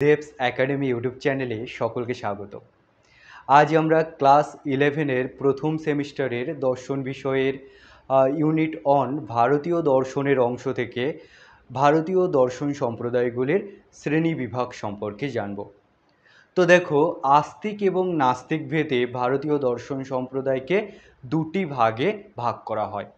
দেবস academy YouTube চ্যানেলে সকলকে স্বাগত। আজ আমরা ক্লাস 11-এর প্রথম সেমিস্টারের দর্শন বিষয়ের ইউনিট অন ভারতীয় দর্শনের অংশ থেকে ভারতীয় দর্শন সম্প্রদায়গুলির শ্রেণী বিভাগ সম্পর্কে জানব। তো দেখো, আস্তিক এবং নাস্তিক ভেদে ভারতীয় দর্শন সম্প্রদায়কে দুটি ভাগে ভাগ করা হয়।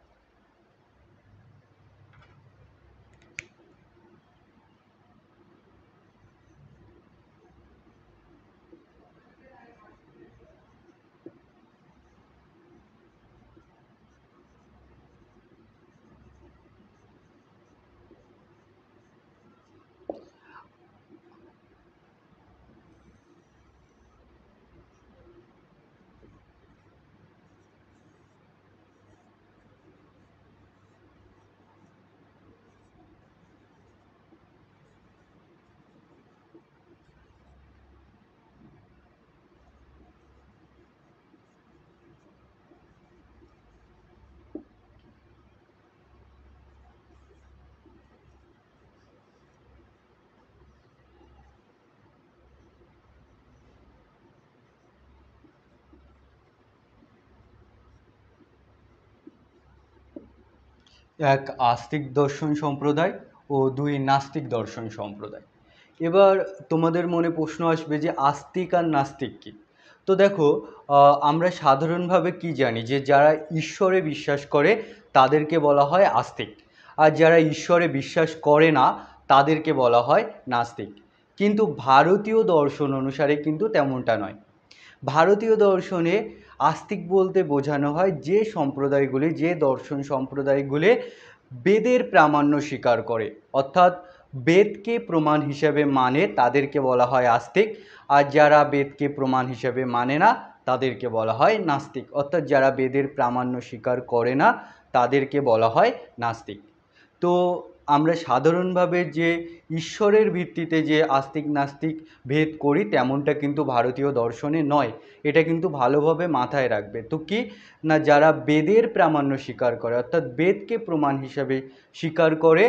এক আস্তিক দর্শন সম্প্রদায় ও দুই নাস্তিক দর্শন সম্প্রদায়। এবার তোমাদের মনে প্রশ্ন আসবে যে আস্তিক আর নাস্তিক কী? তো দেখো, আমরা সাধারণভাবে কি জানি যে যারা ঈশ্বরে বিশ্বাস করে তাদেরকে বলা হয় আস্তিক, আর যারা ঈশ্বরে বিশ্বাস করে না তাদেরকে বলা হয় নাস্তিক। কিন্তু ভারতীয় দর্শন অনুসারে কিন্তু তেমনটা নয়। ভারতীয় দর্শনে আস্তিক বলতে বোঝানো হয় যে সম্প্রদায়গুলি, যে দর্শন সম্প্রদায়গুলি বেদের প্রামাণ্য স্বীকার করে, অর্থাৎ বেদকে প্রমাণ হিসেবে মানে তাদেরকে বলা হয় আস্তিক। আর যারা বেদকে প্রমাণ হিসেবে মানে না তাদেরকে বলা হয় নাস্তিক, অর্থাৎ যারা বেদের প্রামাণ্য স্বীকার করে না তাদেরকে বলা হয় নাস্তিক। তো আমরা সাধারণভাবে যে ঈশ্বরের ভিত্তিতে যে আস্তিক নাস্তিক ভেদ করি তেমনটা কিন্তু ভারতীয় দর্শনে নয়। এটা কিন্তু ভালোভাবে মাথায় রাখবে। তো কি না, যারা বেদের প্রামাণ্য স্বীকার করে, অর্থাৎ বেদকে প্রমাণ হিসাবে স্বীকার করে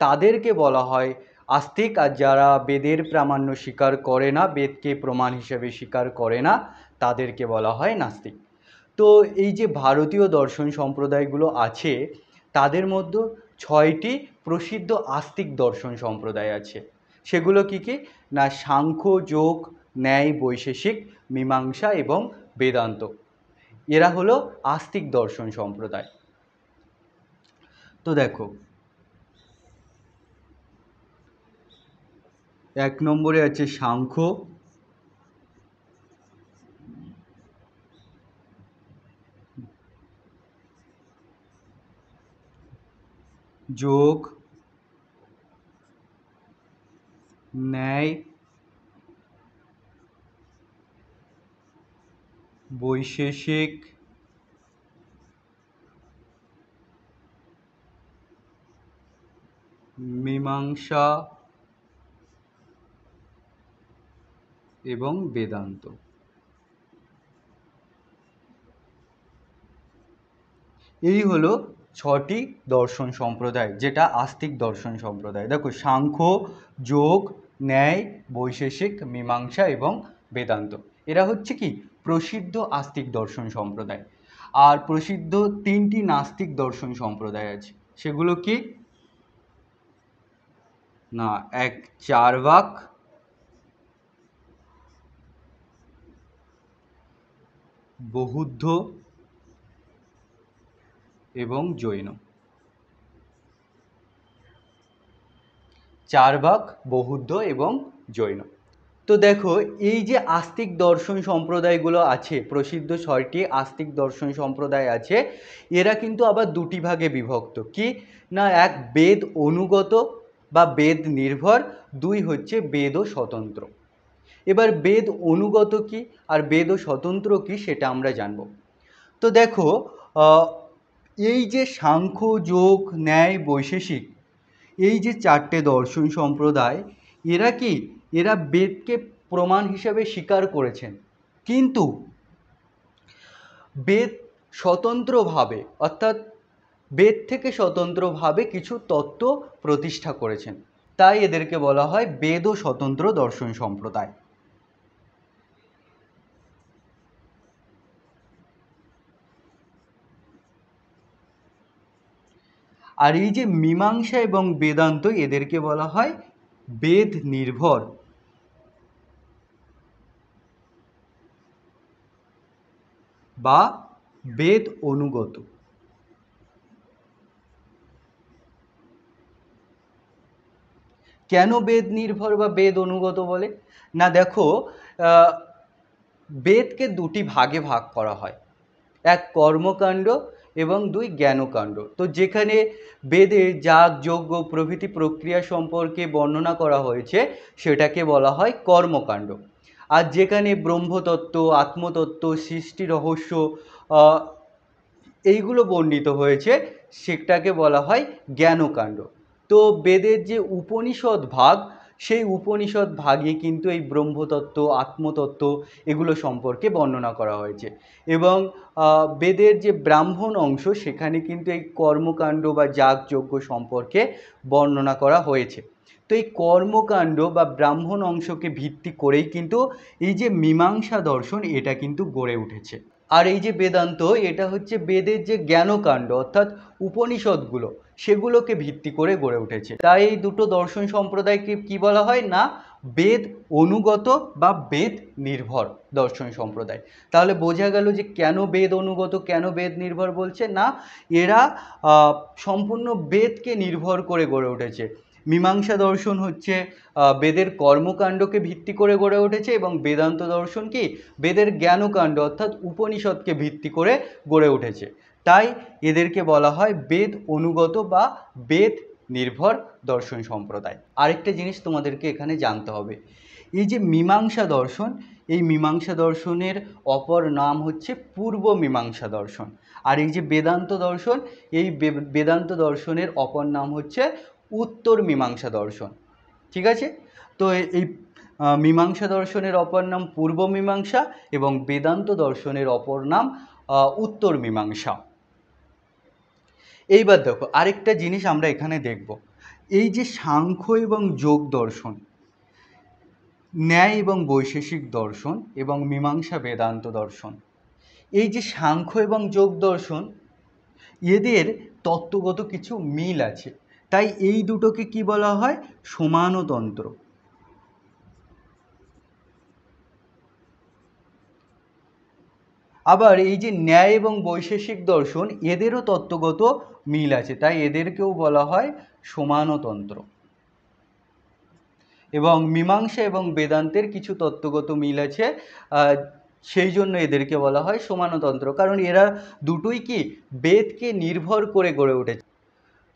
তাদেরকে বলা হয় আস্তিক, আর যারা বেদের প্রামাণ্য স্বীকার করে না, বেদকে প্রমাণ হিসাবে স্বীকার করে না, তাদেরকে বলা হয় নাস্তিক। তো এই যে ভারতীয় দর্শন সম্প্রদায়গুলো আছে তাদের মধ্যে 6টি প্রসিদ্ধ আস্তিক দর্শন সম্প্রদায় আছে। সেগুলো কি কি না, সাংখ্য, যোগ, ন্যায়, বৈশেষিক, মীমাংসা এবং বেদান্ত। এরা হলো আস্তিক দর্শন সম্প্রদায়। তো দেখো, 1 নম্বরে আছে সাংখ্য, যোগ, ন্যায়, বৈশেষিক, মীমাংসা এবং বেদান্ত। এই হলো 6টি দর্শন সম্প্রদায়, যেটা আস্তিক দর্শন সম্প্রদায়। দেখো, সাংখ্য, যোগ, ন্যায়, বৈশেষিক, মীমাংসা এবং বেদান্ত, এরা হচ্ছে কি প্রসিদ্ধ আস্তিক দর্শন সম্প্রদায়। আর প্রসিদ্ধ 3টি নাস্তিক দর্শন সম্প্রদায় আছে। সেগুলো কি না, এক চার্বাক, বৌদ্ধ এবং জৈন। চার্বাক, বৌদ্ধ এবং জৈন। তো দেখো, এই যে আস্তিক দর্শন সম্প্রদায়গুলো আছে, প্রসিদ্ধ 6টি আস্তিক দর্শন সম্প্রদায় আছে, এরা কিন্তু আবার দুটি ভাগে বিভক্ত। কি না, এক বেদ অনুগত বা বেদ নির্ভর, দুই হচ্ছে বেদ ও স্বতন্ত্র। এবার বেদ অনুগত কি আর বেদ ও স্বতন্ত্র কি সেটা আমরা জানব। তো দেখো, এই যে সাংখ্য, যোগ, ন্যায়, বৈশেষিক, এই যে 4টে দর্শন সম্প্রদায়, এরা কি এরা বেদকে প্রমাণ হিসাবে স্বীকার করেছেন, কিন্তু বেদ স্বতন্ত্রভাবে, অর্থাৎ বেদ থেকে স্বতন্ত্রভাবে কিছু তত্ত্ব প্রতিষ্ঠা করেছেন। তাই এদেরকে বলা হয় বেদ ও স্বতন্ত্র দর্শন সম্প্রদায়। আর এই যে মীমাংসা এবং বেদান্ত এদেরকে বলা হয় বেদ নির্ভর বা বেদ অনুগত। কেন বেদ নির্ভর বা বেদ অনুগত বলে? না দেখো, বেদকে দুটি ভাগে ভাগ করা হয়, এক কর্মকাণ্ড এবং দুই জ্ঞানকাণ্ড। তো যেখানে বেদে যাগ যজ্ঞ প্রভৃতি প্রক্রিয়া সম্পর্কে বর্ণনা করা হয়েছে সেটাকে বলা হয় কর্মকাণ্ড। আর যেখানে ব্রহ্মতত্ত্ব, আত্মতত্ত্ব, সৃষ্টি রহস্য এইগুলো বর্ণিত হয়েছে সেটাকে বলা হয় জ্ঞানকাণ্ড। তো বেদের যে উপনিষদ ভাগ, সেই উপনিষদ ভাগে কিন্তু এই ব্রহ্মতত্ত্ব, আত্মতত্ত্ব এগুলো সম্পর্কে বর্ণনা করা হয়েছে। এবং বেদের যে ব্রাহ্মণ অংশ সেখানে কিন্তু এই কর্মকাণ্ড বা যাগযজ্ঞ সম্পর্কে বর্ণনা করা হয়েছে। তো এই কর্মকাণ্ড বা ব্রাহ্মণ অংশকে ভিত্তি করেই কিন্তু এই যে মীমাংসা দর্শন এটা কিন্তু গড়ে উঠেছে। আর এই যে বেদান্ত এটা হচ্ছে বেদের যে জ্ঞানকাণ্ড অর্থাৎ উপনিষদগুলো সেগুলোকে ভিত্তি করে গড়ে উঠেছে। তাই এই দুটো দর্শন সম্প্রদায়কে কি বলা হয় না বেদ অনুগত বা বেদ নির্ভর দর্শন সম্প্রদায়। তাহলে বোঝা গেল যে কেন বেদ অনুগত, কেন বেদ নির্ভর বলছে, না এরা সম্পূর্ণ বেদকে নির্ভর করে গড়ে উঠেছে। মীমাংসা দর্শন হচ্ছে বেদের কর্মকাণ্ডকে ভিত্তি করে গড়ে উঠেছে এবং বেদান্ত দর্শন কি বেদের জ্ঞানকাণ্ড অর্থাৎ উপনিষদকে ভিত্তি করে গড়ে উঠেছে। তাই এদেরকে বলা হয় বেদ অনুগত বা বেদ নির্ভর দর্শন সম্প্রদায়। আরেকটা জিনিস তোমাদেরকে এখানে জানতে হবে, এই যে মীমাংসা দর্শন, এই মীমাংসা দর্শনের অপর নাম হচ্ছে পূর্ব মীমাংসা দর্শন। আর এই যে বেদান্ত দর্শন, এই বেদান্ত দর্শনের অপর নাম হচ্ছে উত্তর মীমাংসা দর্শন। ঠিক আছে? তো এই মীমাংসা দর্শনের অপর নাম পূর্ব মীমাংসা এবং বেদান্ত দর্শনের অপর নাম উত্তর মীমাংসা। এইবার দেখো আরেকটা জিনিস আমরা এখানে দেখব, এই যে সাংখ্য এবং যোগ দর্শন, ন্যায় এবং বৈশেষিক দর্শন এবং মীমাংসা বেদান্ত দর্শন, এই যে সাংখ্য এবং যোগ দর্শন এদের তত্ত্বগত কিছু মিল আছে। তাই এই দুটোকে কি বলা হয় সমানতন্ত্র। আবার এই যে ন্যায় এবং বৈশেষিক দর্শন এদেরও তত্ত্বগত মিল আছে, তাই এদেরকেও বলা হয় সমানতন্ত্র। এবং মীমাংসা এবং বেদান্তের কিছু তত্ত্বগত মিল আছে, সেই জন্য এদেরকে বলা হয় সমানতন্ত্র, কারণ এরা দুটোই কি বেদকে নির্ভর করে গড়ে উঠেছে।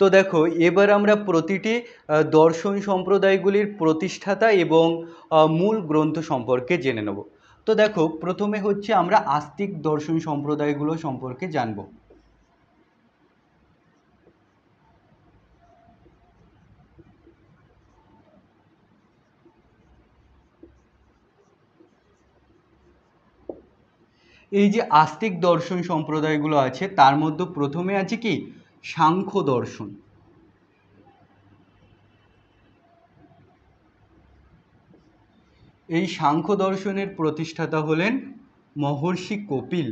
তো দেখো এবার আমরা প্রতিটি দর্শন সম্প্রদায়গুলির প্রতিষ্ঠাতা এবং মূল গ্রন্থ সম্পর্কে জেনে নেব। তো দেখো প্রথমে হচ্ছে আমরা আস্তিক দর্শন সম্প্রদায়গুলো সম্পর্কে জানব। এই যে আস্তিক দর্শন সম্প্রদায়গুলো আছে তার মধ্যে প্রথমে আছে কি সাংখ্য দর্শন। এই সাংখ্য দর্শনের প্রতিষ্ঠাতা হলেন মহর্ষি কপিল।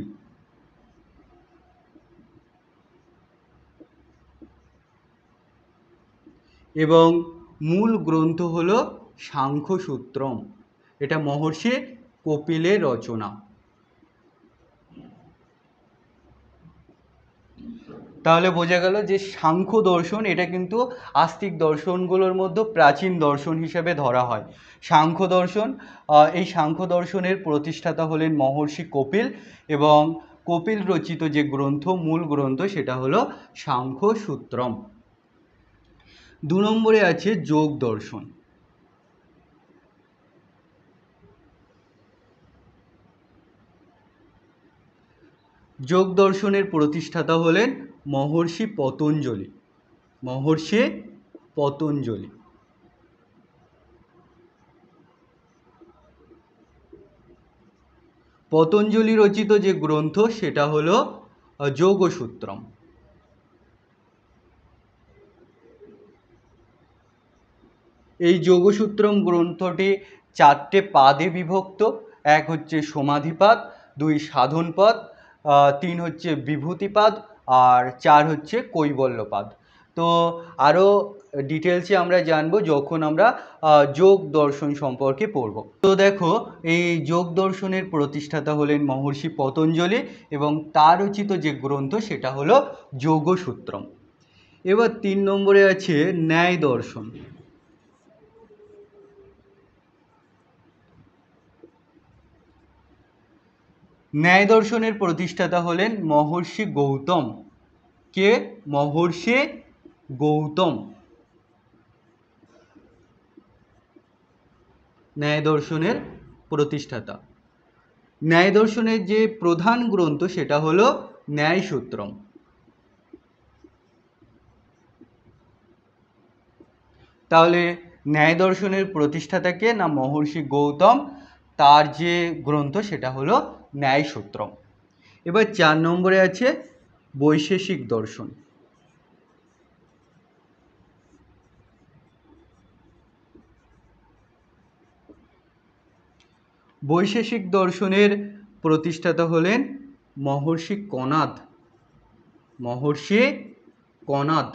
এবং মূল গ্রন্থ হল সাংখ্যসূত্রম, এটা মহর্ষি কপিলের রচনা। তাহলে বোঝা গেল যে সাংখ্য দর্শন এটা কিন্তু আস্তিক দর্শনগুলোর মধ্যে প্রাচীন দর্শন হিসেবে ধরা হয়। সাংখ্য দর্শন, এই সাংখ্য দর্শনের প্রতিষ্ঠাতা হলেন মহর্ষি কপিল এবং কপিল রচিত যে গ্রন্থ মূল গ্রন্থ সেটা হলো সাংখ্যসূত্রম। 2 নম্বরে আছে যোগ দর্শন। যোগ দর্শনের প্রতিষ্ঠাতা হলেন মহর্ষি পতঞ্জলি। মহর্ষি পতঞ্জলি। পতঞ্জলি রচিত যে গ্রন্থ সেটা হলো যোগসূত্রম। এই যোগসূত্রম গ্রন্থটি 4টে পাদে বিভক্ত। এক হচ্ছে সমাধিপাদ, 2 সাধনপদ, 3 হচ্ছে বিভূতিপাদ, আর 4 হচ্ছে কৈবল্যপাদ। তো আরও ডিটেলসে আমরা জানবো যখন আমরা যোগ দর্শন সম্পর্কে পড়ব। তো দেখো, এই যোগ দর্শনের প্রতিষ্ঠাতা হলেন মহর্ষি পতঞ্জলি এবং তার রচিত যে গ্রন্থ সেটা হলো যোগসূত্রম। এবার 3 নম্বরে আছে ন্যায় দর্শন। ন্যায় দর্শনের প্রতিষ্ঠাতা হলেন মহর্ষি গৌতম। কে? মহর্ষি গৌতম। ন্যায় দর্শনের প্রতিষ্ঠাতা। ন্যায় দর্শনের যে প্রধান গ্রন্থ সেটা হলো ন্যায়সূত্রম। তাহলে ন্যায় দর্শনের প্রতিষ্ঠাতা কে? না মহর্ষি গৌতম। তার যে গ্রন্থ সেটা হলো ন্যায়সূত্রম। এবার 4 নম্বরে আছে বৈশেষিক দর্শন। বৈশেষিক দর্শনের প্রতিষ্ঠাতা হলেন মহর্ষি কনাদ। মহর্ষি কনাদ।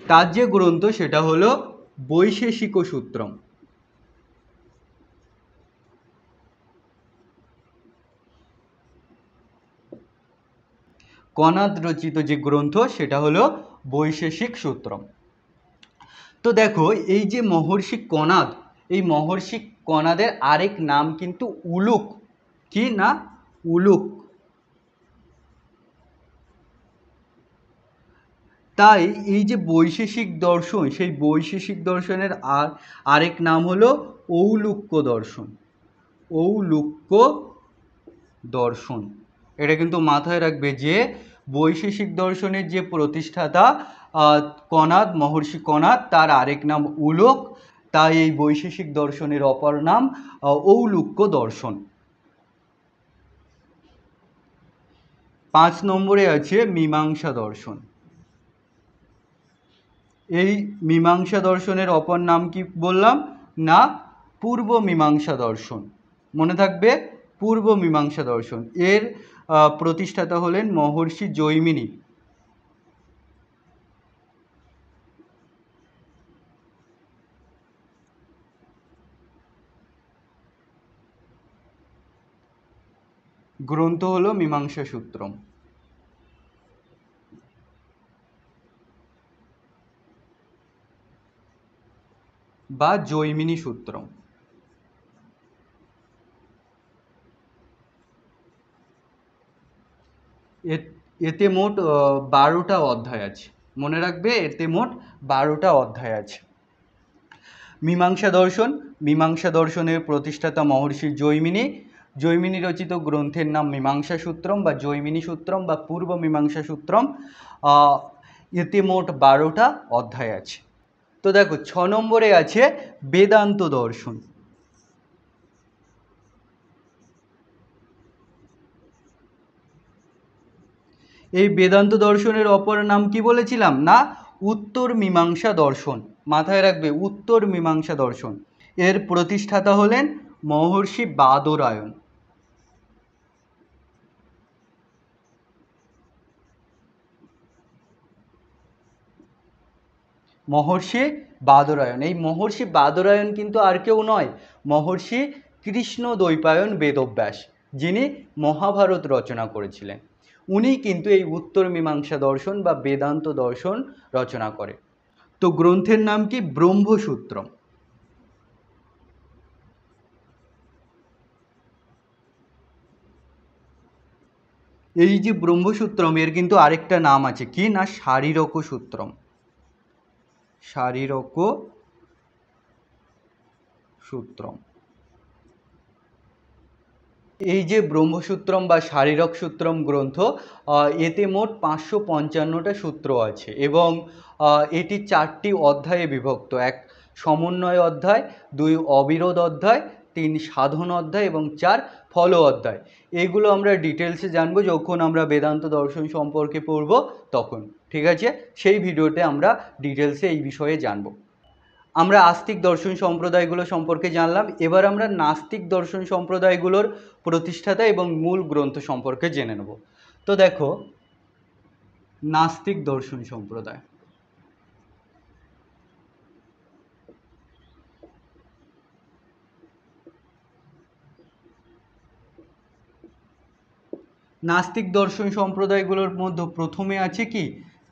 তার যে গ্রন্থ সেটা হলো বৈশেষিক সূত্রম। কনাদ রচিত যে গ্রন্থ সেটা হলো বৈশেষিক সূত্রম। তো দেখো, এই যে মহর্ষি কনাদ, এই মহর্ষি কনাদের আরেক নাম কিন্তু উলুক। কি না? উলুক। তাই এই যে বৈশেষিক দর্শন, সেই বৈশেষিক দর্শনের আরেক নাম হলো ঔলুক্য দর্শন। ঔলুক্য দর্শন। এটা কিন্তু মাথায় রাখবে যে বৈশেষিক দর্শনের যে প্রতিষ্ঠাতা কনাদ, মহর্ষি কনাদ, তার আরেক নাম উলুক। তাই এই বৈশেষিক দর্শনের অপর নাম ঔলুক্য দর্শন। 5 নম্বরে আছে মীমাংসা দর্শন। এই মীমাংসা দর্শনের অপর নাম কি বললাম? না পূর্ব মীমাংসা দর্শন। মনে থাকবে, পূর্ব মীমাংসা দর্শন। এর প্রতিষ্ঠাতা হলেন মহর্ষি জৈমিনী। গ্রন্থ হলো মীমাংসা সূত্রম। বা জৈমিনী সূত্রম। এতে মোট 12টা অধ্যায় আছে। মনে রাখবে, এতে মোট 12টা অধ্যায় আছে। মীমাংসা দর্শন। মীমাংসা দর্শনের প্রতিষ্ঠাতা মহর্ষি জৈমিনী। জৈমিনী রচিত গ্রন্থের নাম মীমাংসা সূত্রম বা জৈমিনী সূত্রম বা পূর্ব মীমাংসা সূত্রম। এতে মোট 12টা অধ্যায় আছে। তো দেখো, 6 নম্বরে আছে বেদান্ত দর্শন। এই বেদান্ত দর্শনের অপর নাম কি বলেছিলাম? না উত্তর মীমাংসা দর্শন। মাথায় রাখবে, উত্তর মীমাংসা দর্শন। এর প্রতিষ্ঠাতা হলেন মহর্ষি বাদরায়ণ। মহর্ষি বাদরায়ণ। এই মহর্ষি বাদরায়ণ কিন্তু আর কেউ নয়, মহর্ষি কৃষ্ণ দ্বৈপায়ন বেদব্যাস, যিনি মহাভারত রচনা করেছিলেন। উনি কিন্তু এই উত্তর মীমাংসা দর্শন বা বেদান্ত দর্শন রচনা করে। তো গ্রন্থের নাম কি? ব্রহ্মসূত্রম। এই যে ব্রহ্মসূত্রম, এর কিন্তু আরেকটা নাম আছে। কি না? শারীরক সূত্রম। শারীরক সূত্রম। এই যে ব্রহ্মসূত্রম বা শারীরক সূত্রম গ্রন্থ, এতে মোট 555টা সূত্র আছে এবং এটি 4টি অধ্যায়ে বিভক্ত। 1 সমন্বয় অধ্যায়, 2 অবিরোধ অধ্যায়, 3 সাধন অধ্যায় এবং 4 ফল অধ্যায়। এগুলো আমরা ডিটেলসে জানবো যখন আমরা বেদান্ত দর্শন সম্পর্কে পড়ব তখন। ঠিক আছে, সেই ভিডিওতে আমরা ডিটেলসে এই বিষয়ে জানব। আমরা আস্তিক দর্শন সম্প্রদায়গুলো সম্পর্কে জানলাম, এবার আমরা নাস্তিক দর্শন সম্প্রদায়গুলোর প্রতিষ্ঠাতা এবং মূল গ্রন্থ সম্পর্কে জেনে নেব। তো দেখো, নাস্তিক দর্শন সম্প্রদায়। নাস্তিক দর্শন সম্প্রদায়গুলোর মধ্যে প্রথমে আছে কি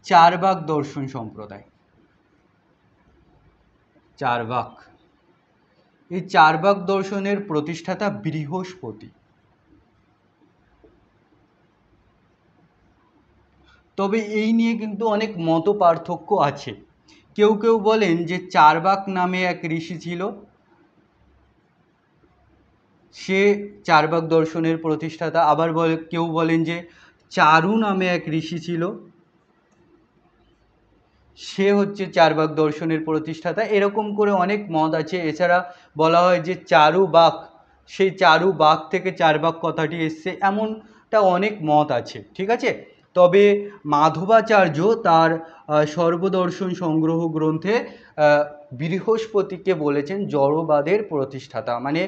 চারবাক দর্শন সম্প্রদায়। চারবাক, এই চারবাক দর্শনের প্রতিষ্ঠাতা বৃহস্পতি। তবে এই নিয়ে কিন্তু অনেক মত পার্থক্য আছে। কেউ কেউ বলেন যে চারবাক নামে এক ঋষি ছিল, সে চারবাক দর্শনের প্রতিষ্ঠাতা। আবার কেউ বলেন যে চারু নামে এক ঋষি ছিল, সে হচ্ছে চারবাক দর্শনের প্রতিষ্ঠাতা। এরকম করে অনেক মত আছে। এছাড়া বলা হয় যে চারুবাক, সেই চারুবাক থেকে চারবাক কথাটি এসছে, এমনটা অনেক মত আছে। ঠিক আছে, তবে মাধবাচার্য তার সর্বদর্শন সংগ্রহ গ্রন্থে বৃহস্পতিকে বলেছেন জড়বাদের প্রতিষ্ঠাতা। মানে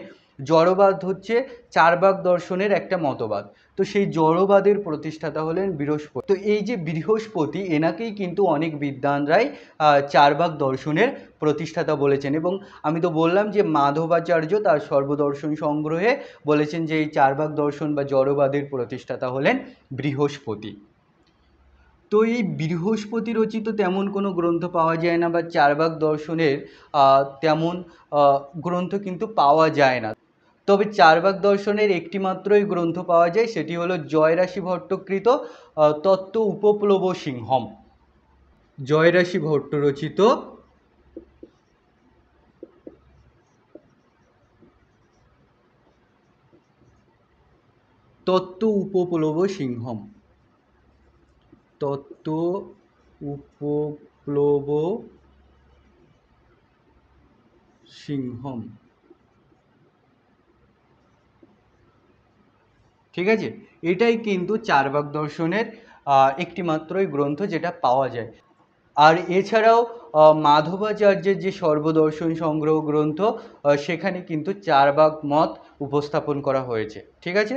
জড়বাদ হচ্ছে চারবাক দর্শনের একটা মতবাদ, তো সেই জড়বাদের প্রতিষ্ঠাতা হলেন বৃহস্পতি। তো এই যে বৃহস্পতি, এনাকেই কিন্তু অনেক বিদ্বানরাই চারবাক দর্শনের প্রতিষ্ঠাতা বলেছেন। এবং আমি তো বললাম যে মাধবাচার্য তার সর্বদর্শন সংগ্রহে বলেছেন যে এই চারবাক দর্শন বা জড়বাদের প্রতিষ্ঠাতা হলেন বৃহস্পতি। তো এই বৃহস্পতি রচিত তেমন কোনো গ্রন্থ পাওয়া যায় না, বা চারবাক দর্শনের তেমন গ্রন্থ কিন্তু পাওয়া যায় না। তবে চারবাক দর্শনের একটি মাত্রই গ্রন্থ পাওয়া যায়, সেটি হলো জয়রাশি ভট্টকৃত তত্ত্ব উপপ্লব সিংহম। জয়রাশি ভট্ট রচিত তত্ত্ব উপপ্লব সিংহম। তত্ত্ব উপপ্লব সিংহম। ঠিক আছে, এটাই কিন্তু চারবাক দর্শনের একটি মাত্রই গ্রন্থ যেটা পাওয়া যায়। আর এছাড়াও মাধবাচার্যের যে সর্বদর্শন সংগ্রহ গ্রন্থ, সেখানে কিন্তু চারবাক মত উপস্থাপন করা হয়েছে। ঠিক আছে,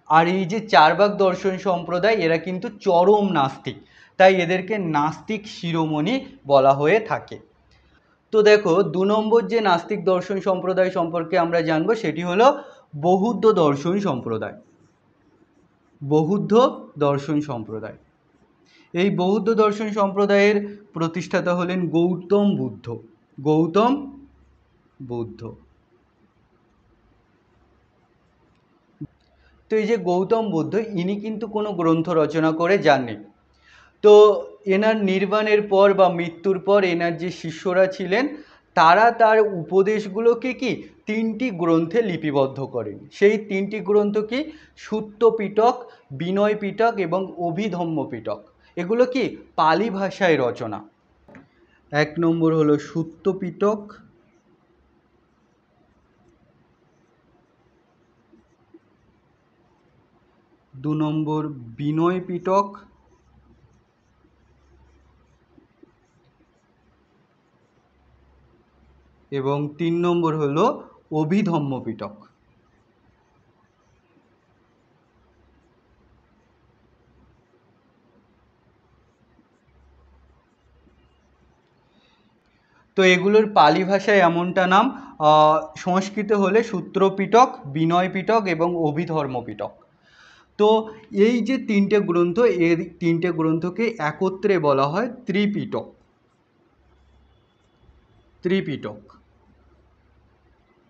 আর এই যে চারবাক দর্শন সম্প্রদায়, এরা কিন্তু চরম নাস্তিক, তাই এদেরকে নাস্তিক শিরোমণি বলা হয়ে থাকে। তো দেখো, 2 নম্বর যে নাস্তিক দর্শন সম্প্রদায় সম্পর্কে আমরা জানবো, সেটি হলো বৌদ্ধ দর্শন সম্প্রদায়। বৌদ্ধ দর্শন সম্প্রদায়, এই বৌদ্ধ দর্শন সম্প্রদায়ের প্রতিষ্ঠাতা হলেন গৌতম বুদ্ধ। গৌতম বুদ্ধ। তো এই যে গৌতম বুদ্ধ, ইনি কিন্তু কোনো গ্রন্থ রচনা করে যাননি। তো এনার নির্বাণের পর বা মৃত্যুর পর এনার যে শিষ্যরা ছিলেন, তারা তার উপদেশগুলোকে কি 3টি গ্রন্থে লিপিবদ্ধ করেন। সেই 3টি গ্রন্থ কি সূত্র পিটক, বিনয় পিটক এবং অভিধম্ম পিটক। এগুলো কি পালি ভাষায় রচনা। 1 নম্বর হলো সূত্র পিটক, 2 নম্বর বিনয় পিটক, এবং 3 নম্বর হলো অভিধম্ম পিটক। তো এগুলোর পালি ভাষায় এমনটা নাম, সংস্কৃতে হলে সূত্র পিটক, বিনয় পিটক এবং অভিধর্ম পিটক। তো এই যে 3টে গ্রন্থ, এর 3টে গ্রন্থকে একত্রে বলা হয় ত্রিপিটক। ত্রিপিটক।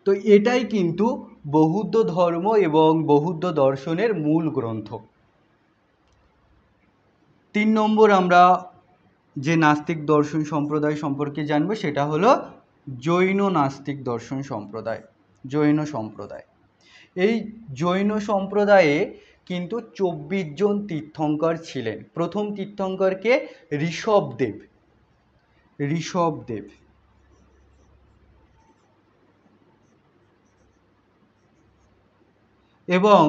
তো এটাই কিন্তু বৌদ্ধ ধর্ম এবং বৌদ্ধ দর্শনের মূল গ্রন্থ। 3 নম্বর আমরা যে নাস্তিক দর্শন সম্প্রদায় সম্পর্কে জানবো, সেটা হলো জৈন নাস্তিক দর্শন সম্প্রদায়। জৈন সম্প্রদায়, এই জৈন সম্প্রদায়ে কিন্তু 24 জন তীর্থঙ্কর ছিলেন। প্রথম তীর্থঙ্করকে ঋষভদেব। ঋষভদেব। এবং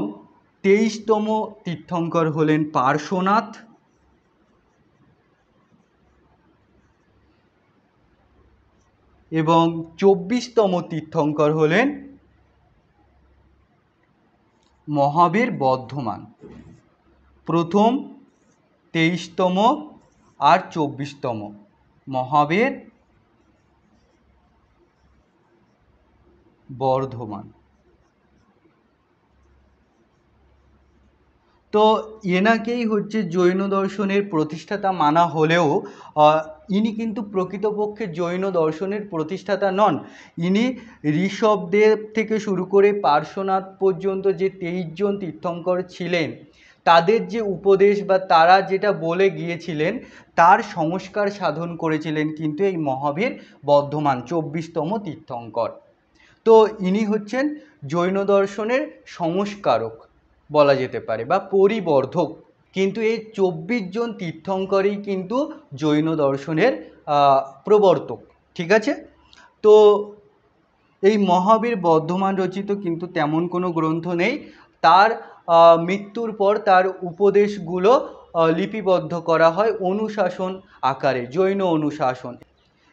23তম তীর্থঙ্কর হলেন পার্শ্বনাথ। এবং 24তম তীর্থঙ্কর হলেন মহাবীর বর্ধমান। প্রথম, 23তম আর 24তম মহাবীর বর্ধমান। তো এনাকেই হচ্ছে জৈন দর্শনের প্রতিষ্ঠাতা মানা হলেও ইনি কিন্তু প্রকৃতপক্ষে জৈন দর্শনের প্রতিষ্ঠাতা নন। ইনি ঋষভদেব থেকে শুরু করে পার্শ্বনাথ পর্যন্ত যে 23 জন তীর্থঙ্কর ছিলেন তাদের যে উপদেশ বা তারা যেটা বলে গিয়েছিলেন তার সংস্কার সাধন করেছিলেন কিন্তু এই মহাবীর বর্ধমান 24তম তীর্থঙ্কর। তো ইনি হচ্ছেন জৈন দর্শনের সংস্কারক বলা যেতে পারে বা পরিবর্ধক। কিন্তু এই 24 জন তীর্থঙ্করই কিন্তু জৈন দর্শনের প্রবর্তক। ঠিক আছে, তো এই মহাবীর বর্ধমান রচিত কিন্তু তেমন কোনো গ্রন্থ নেই। তার মৃত্যুর পর তার উপদেশগুলো লিপিবদ্ধ করা হয় অনুশাসন আকারে, জৈন অনুশাসন,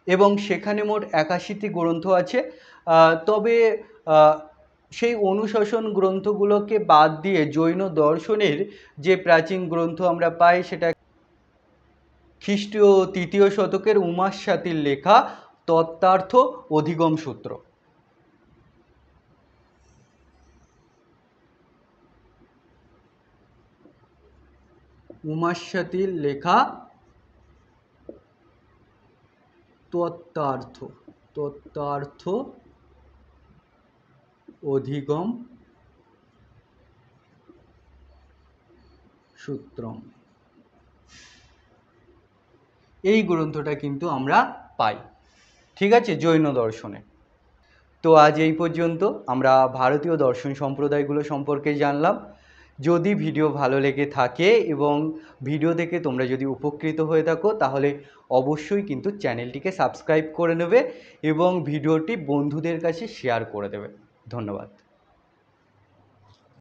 এবং সেখানে মোট 81টি গ্রন্থ আছে। তবে সেই অনুশাসন গ্রন্থগুলোকে বাদ দিয়ে জৈন দর্শনের যে প্রাচীন গ্রন্থ আমরা পাই সেটা খ্রিস্টীয় 3য় শতকের উমাস্বাতীর লেখা তত্ত্বার্থ অধিগম সূত্র। উমাস্বাতীর লেখা তত্ত্বার্থ অধিগম সূত্রম, এই গ্রন্থটা কিন্তু আমরা পাই। ঠিক আছে, জৈন দর্শনে। তো আজ এই পর্যন্ত আমরা ভারতীয় দর্শন সম্প্রদায়গুলো সম্পর্কে জানলাম। যদি ভিডিও ভালো লেগে থাকে এবং ভিডিও দেখে তোমরা যদি উপকৃত হয়ে থাকো তাহলে অবশ্যই কিন্তু চ্যানেলটিকে সাবস্ক্রাইব করে নেবে এবং ভিডিওটি বন্ধুদের কাছে শেয়ার করে দেবে। ধন্যবাদ।